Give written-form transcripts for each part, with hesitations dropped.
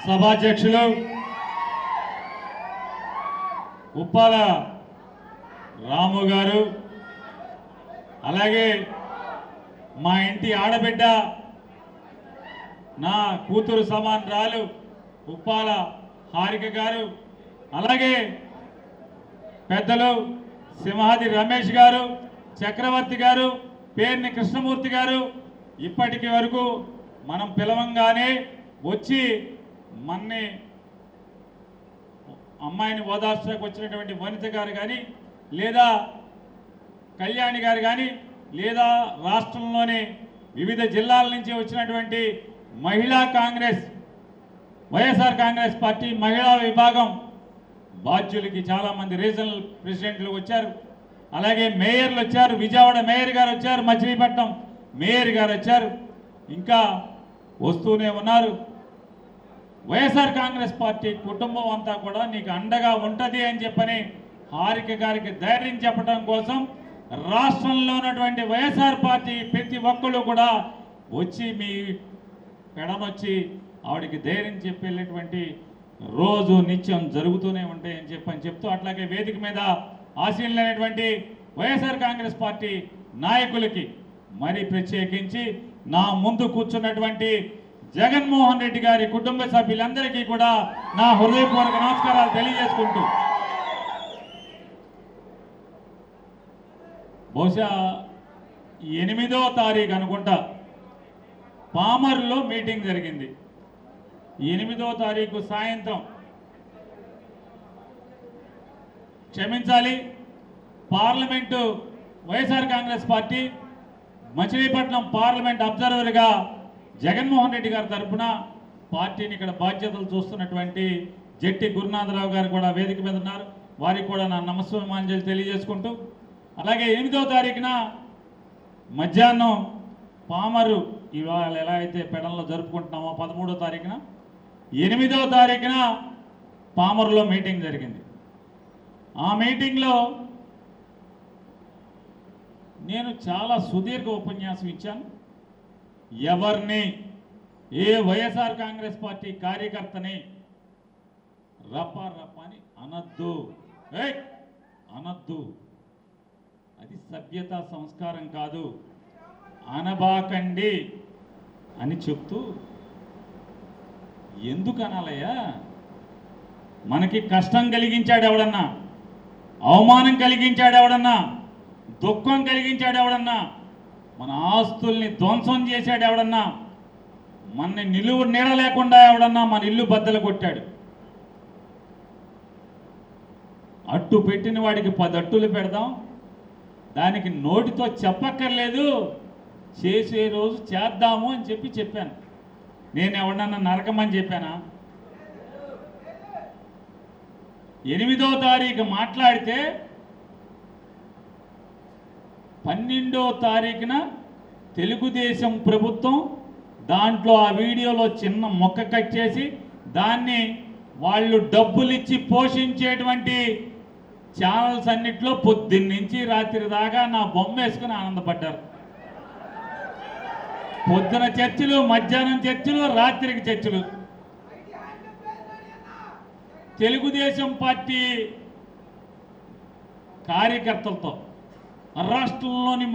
సభాధ్యక్షులు ఉప్పాల రాము గారు, అలాగే మా ఇంటి ఆడబిడ్డ నా కూతురు సమానరాలు ఉప్పాల హారిక గారు, అలాగే పెద్దలు సింహాది రమేష్ గారు, చక్రవర్తి గారు, పేర్ని కృష్ణమూర్తి గారు, ఇప్పటికి వరకు మనం పిలవంగానే వచ్చి మన్ని అమ్మాయిని ఓదార్చడానికి వచ్చినటువంటి వనిత గారు కానీ, లేదా కళ్యాణి గారు కానీ, లేదా రాష్ట్రంలోని వివిధ జిల్లాల నుంచి వచ్చినటువంటి మహిళా కాంగ్రెస్ వైఎస్ఆర్ కాంగ్రెస్ పార్టీ మహిళా విభాగం బాధ్యులకి చాలామంది రీజనల్ ప్రెసిడెంట్లు వచ్చారు, అలాగే మేయర్లు వచ్చారు, విజయవాడ మేయర్ గారు వచ్చారు, మచిలీపట్నం మేయర్ గారు వచ్చారు, ఇంకా వస్తూనే ఉన్నారు. వైఎస్ఆర్ కాంగ్రెస్ పార్టీ కుటుంబం అంతా కూడా నీకు అండగా ఉంటుంది అని చెప్పని హారిక గారికి ధైర్యం చెప్పడం కోసం రాష్ట్రంలో ఉన్నటువంటి వైఎస్ఆర్ పార్టీ ప్రతి ఒక్కళ్ళు కూడా వచ్చి మీ పెడమొచ్చి ఆవిడకి ధైర్యం చెప్పేటువంటి రోజు నిత్యం జరుగుతూనే ఉంటాయని చెప్తూ, అట్లాగే వేదిక మీద ఆశీనులైనటువంటి వైఎస్ఆర్ కాంగ్రెస్ పార్టీ నాయకులకి మరి ప్రత్యేకించి నా ముందు కూర్చున్నటువంటి జగన్మోహన్ రెడ్డి గారి కుటుంబ సభ్యులందరికీ కూడా నా హృదయపూర్వక నమస్కారాలు తెలియజేసుకుంటూ, బహుశా 8వ తారీఖు అనుకుంటా పామర్లో మీటింగ్ జరిగింది. 8వ తారీఖు సాయంత్రం, క్షమించాలి, parliament YSR Congress party Machilipatnam parliament అబ్జర్వర్గా జగన్మోహన్ రెడ్డి గారి తరఫున పార్టీని ఇక్కడ బాధ్యతలు చూస్తున్నటువంటి జట్టి గురునాథరావు గారు కూడా వేదిక మీద ఉన్నారు. వారికి కూడా నా నమస్కారాంజలి తెలియజేసుకుంటూ, అలాగే 8వ తారీఖున మధ్యాహ్నం పామరు ఇవాళ ఎలా అయితే పెడంలో జరుపుకుంటున్నామో 13వ తారీఖున 8వ తారీఖున పామరులో మీటింగ్ జరిగింది. ఆ మీటింగ్లో నేను చాలా సుదీర్ఘ ఉపన్యాసం ఇచ్చాను. ఎవరిని, ఏ వైఎస్ఆర్ కాంగ్రెస్ పార్టీ కార్యకర్తని రప్ప అని అనద్దు, అనద్దు, అది సభ్యత సంస్కారం కాదు, అనబాకండి అని చెప్తూ, ఎందుకు అనాలయ్యా? మనకి కష్టం కలిగించాడు ఎవడన్నా, అవమానం కలిగించాడు ఎవడన్నా, దుఃఖం కలిగించాడు ఎవడన్నా, మన ఆస్తుల్ని ధ్వంసం చేశాడు ఎవడన్నా, మన నిలువు నీడ లేకుండా ఎవడన్నా మన ఇల్లు బద్దలు కొట్టాడు, అట్టు పెట్టిన వాడికి 10 అట్టులు పెడదాం, దానికి నోటితో చెప్పక్కర్లేదు, చేసే రోజు చేద్దాము అని చెప్పాను. నేను ఎవడన్నా నరకమని చెప్పానా? 8వ తారీఖు మాట్లాడితే 12వ తారీఖున తెలుగుదేశం ప్రభుత్వం దాంట్లో ఆ వీడియోలో చిన్న మొక్క కట్ చేసి దాన్ని వాళ్ళు డబ్బులు ఇచ్చి పోషించేటువంటి ఛానల్స్ అన్నిట్లో పొద్దున్నుంచి రాత్రి దాకా నా బొమ్మ వేసుకుని ఆనందపడ్డారు. పొద్దున చర్చలు, మధ్యాహ్నం చర్చలు, రాత్రికి చర్చలు. తెలుగుదేశం పార్టీ కార్యకర్తలతో రాష్ట్రంలోని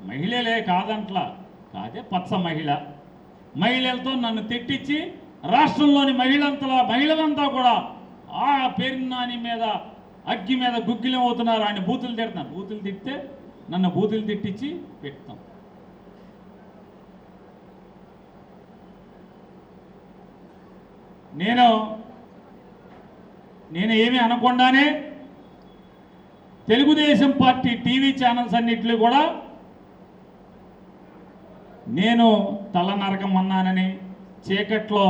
మహిళలే కాదంట్లా, కాదే పచ్చ మహిళలతో నన్ను తిట్టించి రాష్ట్రంలోని మహిళలంతా కూడా ఆ పేరునాని మీద అగ్గి మీద గుగ్గిలం అవుతున్నారు. ఆయన బూతులు తిడుతున్నారు. బూతులు తిడితే నన్ను బూతులు తిట్టించి పెడతాం. నేను ఏమీ అనకుండానే తెలుగుదేశం పార్టీ టీవీ ఛానల్స్ అన్నిట్లు కూడా నేను తల నరకమన్నానని, చీకట్లో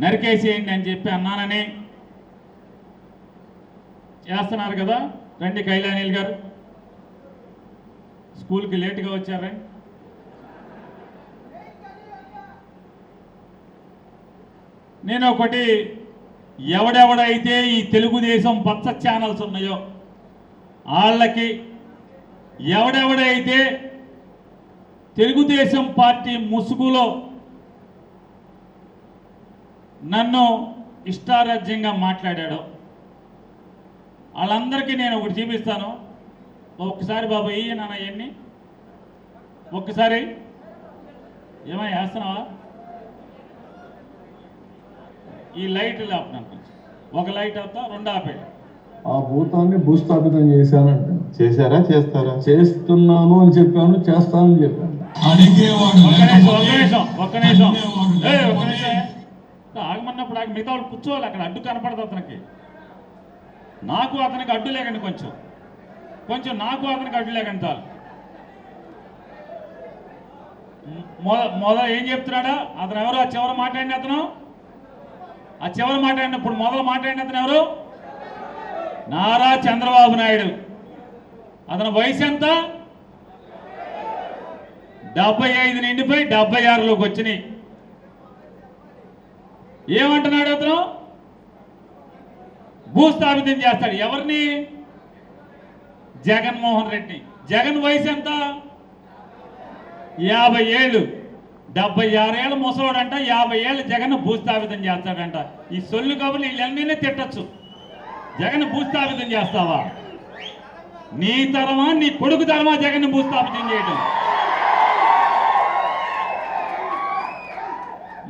నరికేసేయండి అని చెప్పి అన్నానని చేస్తున్నారు కదా. రండి కైలానీల్ గారు, స్కూల్కి లేటుగా వచ్చారండి. నేను ఒకటి, ఎవడెవడైతే ఈ తెలుగుదేశం పచ్చ ఛానల్స్ ఉన్నాయో వాళ్ళకి, ఎవడెవడైతే తెలుగుదేశం పార్టీ ముసుగులో నన్ను ఇష్టారాజ్యంగా మాట్లాడాడో వాళ్ళందరికీ నేను ఒకటి చూపిస్తాను. ఒక్కసారి బాబు ఇయ్యి నాన్న ఇవన్నీ ఒక్కసారి ఏమై వేస్తున్నావా? ఈ లైట్ లేపుతాను కొంచెం, ఒక లైట్ అవుతా రెండు ఆపేది. ఆ భూతాన్ని భూస్థాపితం చేశానంట. చేశారా? చేస్తారా? చేస్తున్నాను అని చెప్పాను, చేస్తానని చెప్పాను. ఒక్క నిమిషం ఆగమన్నప్పుడు ఆగి మిగతా వాళ్ళు కూర్చోవాలి. అక్కడ అడ్డు కనపడదు అతనికి. నాకు అతనికి అడ్డు లేకండి, కొంచెం నాకు అతనికి అడ్డు లేకండి చాలు. మొదలు ఏం చెప్తున్నాడా అతను? ఎవరు ఆ చివరి మాట్లాడిన అతను? ఆ చివరి మాట్లాడినప్పుడు మొదలు మాట్లాడిన అతను ఎవరు? నారా చంద్రబాబు నాయుడు. అతని వయసు ఎంత? 75 నిండిపోయి 76లోకి వచ్చినాయి. ఏమంటున్నాడు అతను? భూస్థాపితం చేస్తాడు. ఎవరిని? జగన్మోహన్ రెడ్డి. జగన్ వయసు ఎంత? 50 ఏళ్ళు. 76 ఏళ్ళ ముసలోడంట 50 ఏళ్ళు జగన్ భూస్థాపితం చేస్తాడంట. ఈ సొల్లు కబుర్లు వీళ్ళన్నీ తిట్టచ్చు. జగన్ భూస్థాపితం చేస్తావా? నీ తరమా నీ కొడుకు తరమా జగన్ భూస్థాపితం చేయడం?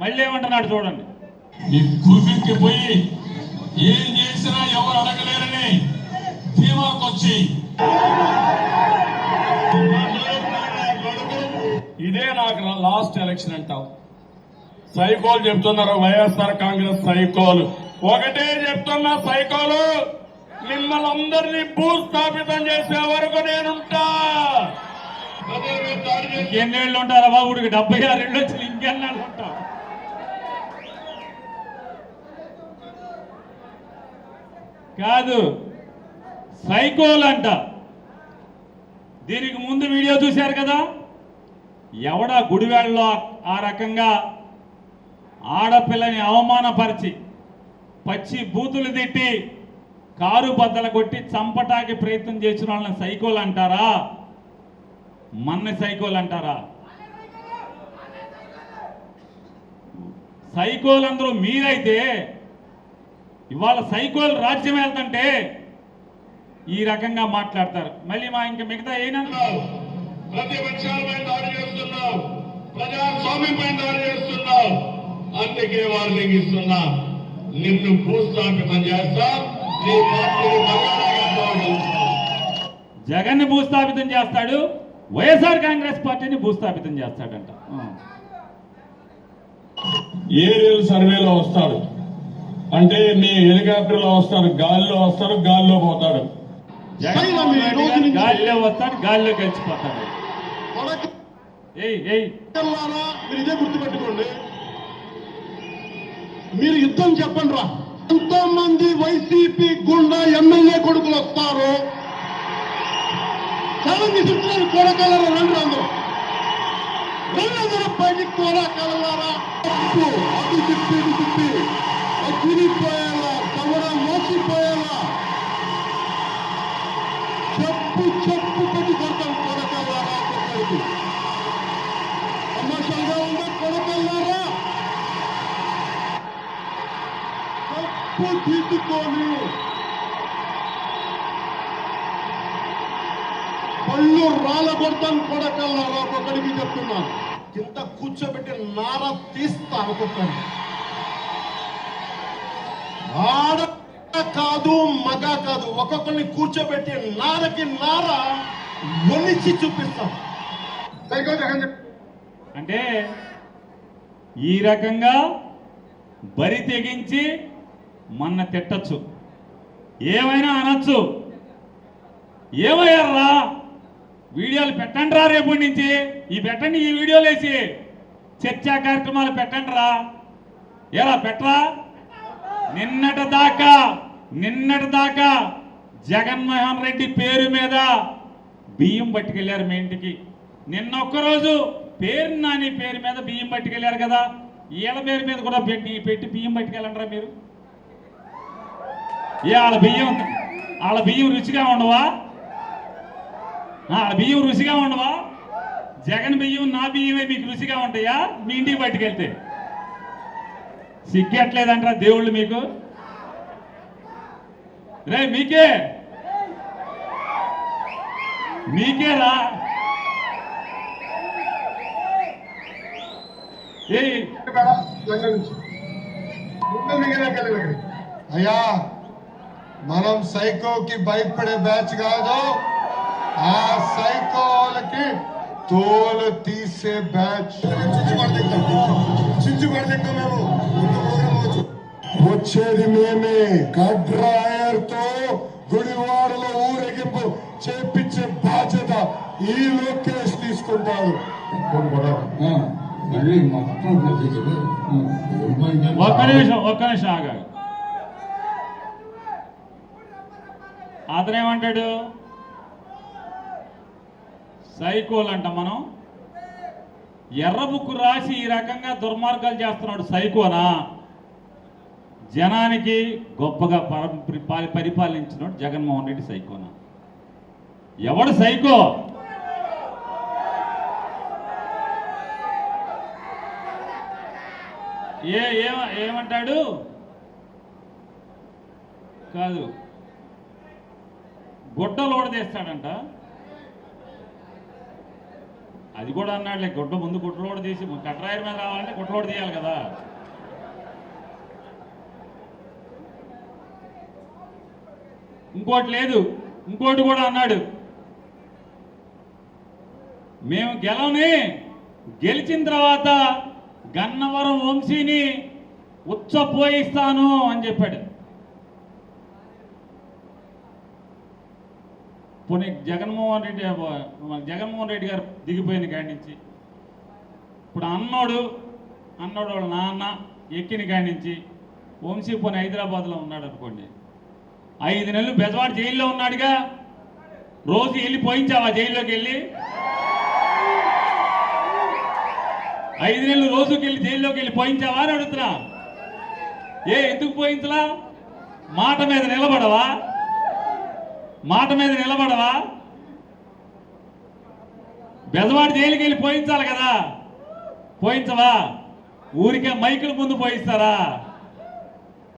మళ్ళీ ఏమంటున్నాడు చూడండి. పోయి ఏం చేసినా ఎవరు అడగలేరని ధీమాకొచ్చి ఇదే నాకు లాస్ట్ ఎలక్షన్ అంటావు. సైకోలు చెప్తున్నారు, వైఎస్ఆర్ కాంగ్రెస్ సైకోలు. ఒకటే చెప్తున్నా సైకోలు, మిమ్మల్ని అందరినీ భూస్థాపితం చేసే వరకు నేనుంటా. ఇంకెన్నేళ్ళు ఉంటారా బాబుడికి? 76 ఏళ్ళు వచ్చి ఇంకెన్నాళ్ళు ఉంటా? కాదు, సైకోల్ అంట. దీనికి ముందు వీడియో చూశారు కదా, ఎవడా గుడివాడలో ఆ రకంగా ఆడపిల్లని అవమానపరిచి పచ్చి బూతులు తిట్టి కారు బద్దలు కొట్టి చంపటానికి ప్రయత్నం చేసిన వాళ్ళని సైకోల్ అంటారా? మన్ని సైకోల్ అంటారా? సైకోల్ అందరూ మీరైతే ఇవాళ సైకోల్ రాజ్యం వెళ్తుంటే ఈ రకంగా మాట్లాడతారు. మళ్ళీ ఇంకా మిగతా అయినా ప్రతిపక్షాలపై దాడి చేస్తున్నావు, ప్రజాస్వామ్యంపై దాడి చేస్తున్నావు. అందుకే వార్నింగ్ ఇస్తున్నా, నిన్ను భూస్థాపితం చేస్తా. నీ పార్టీని జగన్ భూస్థాపితం చేస్తాడు, వైఎస్ఆర్ కాంగ్రెస్ పార్టీని భూస్థాపితం చేస్తాడంట. ఏరియల్ సర్వేలో వస్తాడు అంటే మీ హెలికాప్టర్లో వస్తాడు, గాలిలో వస్తాడు, గాలిలో పోతాడు. గాలిలో వస్తాడు, గాలిలో గెలిచిపోతాడు. మీరు ఇదే గుర్తుపెట్టుకోండి. మీరు యుద్ధం చెప్పండి రా. ఎంతో మంది వైసీపీ గుండా ఎమ్మెల్యే కొడుకులు వస్తారు. చాలా విసుకున్నారు. కూరకాలరా రండి, అందరూ బయటికి కూరకాలరా. అటు తిప్పి తిప్పి తిరిగిపోయేలా, తమడం మోసిపోయేలా చెప్పు పెట్టి కొడతాం. కూరకాలరా కొట్టడానికి సమస్యలుగా ఉండే కొడకల్లారా. తప్పు తీసుకొని పళ్ళు రాళ్ళ కొడతాను కొడకల్లారా. ఒక్కొక్కడికి చెప్తున్నాను, కింద కూర్చోబెట్టి నార తీస్తా. ఒక్కొక్కడిని ఆడ కాదు మగ కాదు, ఒక్కొక్కరిని కూర్చోబెట్టి నారకి నార ఒలిచి చూపిస్తాం. అంటే ఈ రకంగా బరి తెగించి మొన్న తిట్టచ్చు, ఏమైనా అనొచ్చు. ఏమయ్యారా వీడియోలు పెట్టండి రా, రేపటి నుంచి పెట్టండి, ఈ వీడియోలు వేసి చర్చా కార్యక్రమాలు పెట్టండి రా. ఎలా పెట్టరా? నిన్నటి దాకా జగన్మోహన్ రెడ్డి పేరు మీద బియ్యం పట్టుకెళ్ళారు మీ ఇంటికి. నిన్న ఒక్కరోజు పేరు నాని పేరు మీద బియ్యం పట్టుకెళ్ళారు కదా, వీళ్ళ పేరు మీద కూడా పెట్టి బియ్యం పట్టుకెళ్ళంటారా మీరు? వాళ్ళ బియ్యం రుచిగా ఉండవా? వాళ్ళ బియ్యం రుచిగా ఉండవా? జగన్ బియ్యం నా బియ్యమే మీకు రుచిగా ఉంటాయా మీ ఇంటికి పట్టుకెళ్తే? సిగ్గట్లేదంటారా దేవుళ్ళు మీకు? రే మీకేరా అయ్యా, మనం సైకోకి భయపడే బ్యాచ్ కాదు, ఆ సైకోలకి తోలు తీసే బ్యాచ్. వచ్చేది మేమే. గడ్రాయర్తో గుడివాడలో ఊరేగింపు చేపించే బాధ్యత ఈ లోకేష్ తీసుకుంటారు. మళ్ళీ మొత్తం ఒక్క నిమిషం ఆగా. అతనేమంటాడు? సైకోలు అంట. మనం ఎర్ర బుక్కు రాసి ఈ రకంగా దుర్మార్గాలు చేస్తున్నాడు సైకోనా? జనానికి గొప్పగా పరిపాలించినాడు జగన్మోహన్ రెడ్డి సైకోనా? ఎవడు సైకో? ఏమంటాడు? కాదు, గుడ్డలు ఓడదీస్తాడంట. అది కూడా అన్నాడులే, గుడ్డ ముందు గుడ్డలోడు తీసి కట్రాయర్ మీద రావాలంటే గుడ్డలోడు తీయాలి కదా. ఇంకోటి లేదు, ఇంకోటి కూడా అన్నాడు, మేము గెలిచిన తర్వాత గన్నవరం వంశీని ఉచ్చపోయిస్తాను అని చెప్పాడు. పోనీ జగన్మోహన్ రెడ్డి గారు దిగిపోయిన కాడి నుంచి ఇప్పుడు అన్నోడు వాళ్ళ నాన్న ఎక్కిన కాడి నుంచి వంశీ పోనీ హైదరాబాద్లో ఉన్నాడు అనుకోండి, 5 నెలలు బెజవాడ జైల్లో ఉన్నాడుగా. రోజు వెళ్ళి పోయించావా జైల్లోకి వెళ్ళి? 5 నెలలు రోజుకి వెళ్ళి జైల్లోకి వెళ్ళి పోయించావా అని అడుగుతున్నా. ఎందుకు పోయించలా? మాట మీద నిలబడవా? బెజవాడ జైలుకి వెళ్ళి పోయించాలి కదా, పోయించవా? ఊరికే మైకుల ముందు పోయిస్తారా?